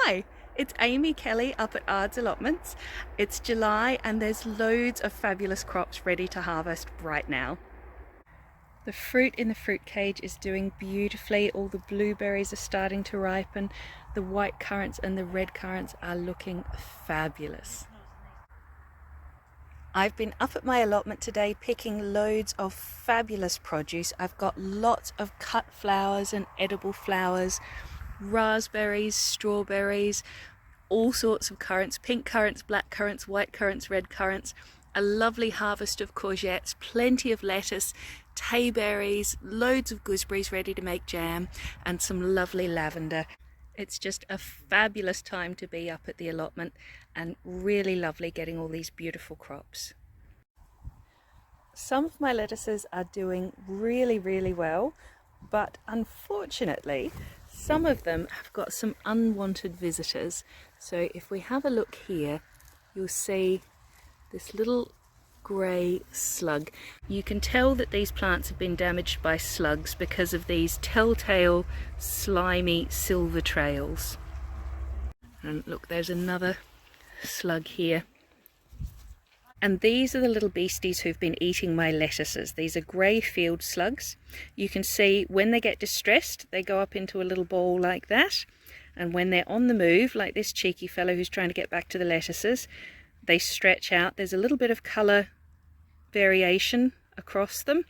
Hi, it's Amy Kelly up at Ards Allotments. It's July and there's loads of fabulous crops ready to harvest right now. The fruit in the fruit cage is doing beautifully. All the blueberries are starting to ripen. The white currants and the red currants are looking fabulous. I've been up at my allotment today picking loads of fabulous produce. I've got lots of cut flowers and edible flowers, raspberries, strawberries, all sorts of currants, pink currants, black currants, white currants, red currants, a lovely harvest of courgettes, plenty of lettuce, tayberries, loads of gooseberries ready to make jam, and some lovely lavender. It's just a fabulous time to be up at the allotment and really lovely getting all these beautiful crops. Some of my lettuces are doing really well, but unfortunately some of them have got some unwanted visitors. So if we have a look here, you'll see this little grey slug. You can tell that these plants have been damaged by slugs because of these telltale slimy silver trails. And look, there's another slug here. And these are the little beasties who've been eating my lettuces. These are grey field slugs. You can see when they get distressed, they go up into a little ball like that. And when they're on the move, like this cheeky fellow who's trying to get back to the lettuces, they stretch out. There's a little bit of colour variation across them,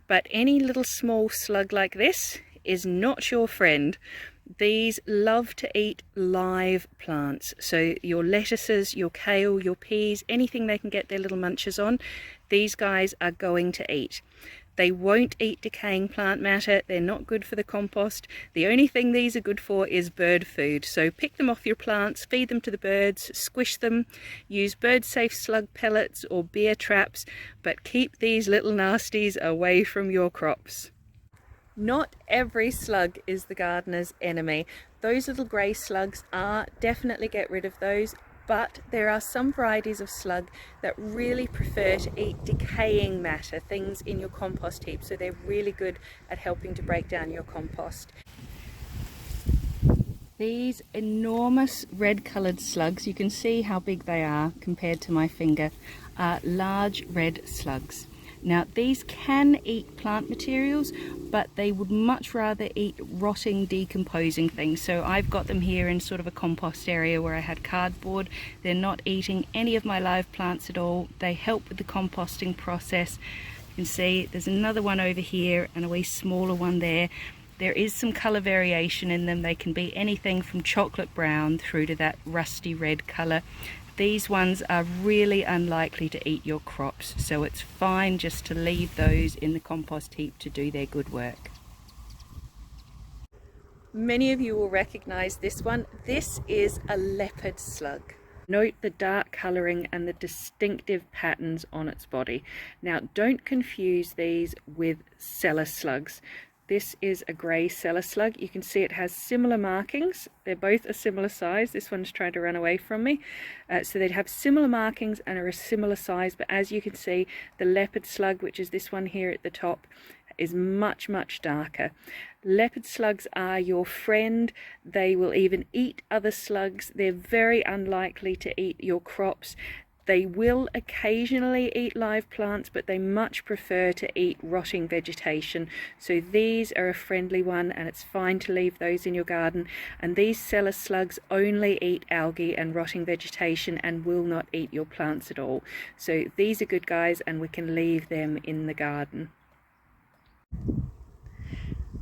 but any little small slug like this is not your friend. These love to eat live plants, so your lettuces, your kale, your peas, anything they can get their little munches on, these guys are going to eat. They won't eat decaying plant matter. They're not good for the compost. The only thing these are good for is bird food. So pick them off your plants, feed them to the birds, squish them, use bird-safe slug pellets or beer traps, but keep these little nasties away from your crops. Not every slug is the gardener's enemy. Those little grey slugs definitely get rid of those. But there are some varieties of slug that really prefer to eat decaying matter, things in your compost heap, so they're really good at helping to break down your compost. These enormous red coloured slugs, you can see how big they are compared to my finger, are large red slugs. Now these can eat plant materials, but they would much rather eat rotting, decomposing things. So I've got them here in sort of a compost area where I had cardboard. They're not eating any of my live plants at all. They help with the composting process. You can see there's another one over here and a wee smaller one there. There is some colour variation in them. They can be anything from chocolate brown through to that rusty red colour. These ones are really unlikely to eat your crops, so it's fine just to leave those in the compost heap to do their good work. Many of you will recognise this one. This is a leopard slug. Note the dark colouring and the distinctive patterns on its body. Now don't confuse these with cellar slugs. This is a grey cellar slug. You can see it has similar markings. They're both a similar size. This one's trying to run away from me. So they'd have similar markings and are a similar size, but as you can see, the leopard slug, which is this one here at the top, is much darker. Leopard slugs are your friend. They will even eat other slugs. They're very unlikely to eat your crops. They will occasionally eat live plants, but they much prefer to eat rotting vegetation. So these are a friendly one, and it's fine to leave those in your garden. And these cellar slugs only eat algae and rotting vegetation and will not eat your plants at all. So these are good guys, and we can leave them in the garden.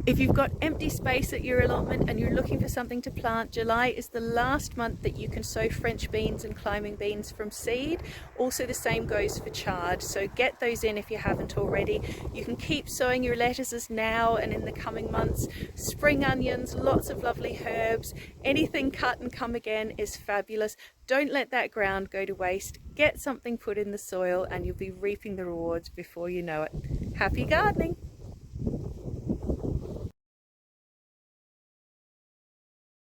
If you've got empty space at your allotment and you're looking for something to plant, July is the last month that you can sow French beans and climbing beans from seed. Also the same goes for chard, so get those in if you haven't already. You can keep sowing your lettuces now and in the coming months. Spring onions, lots of lovely herbs, anything cut and come again is fabulous. Don't let that ground go to waste. Get something put in the soil and you'll be reaping the rewards before you know it. Happy gardening!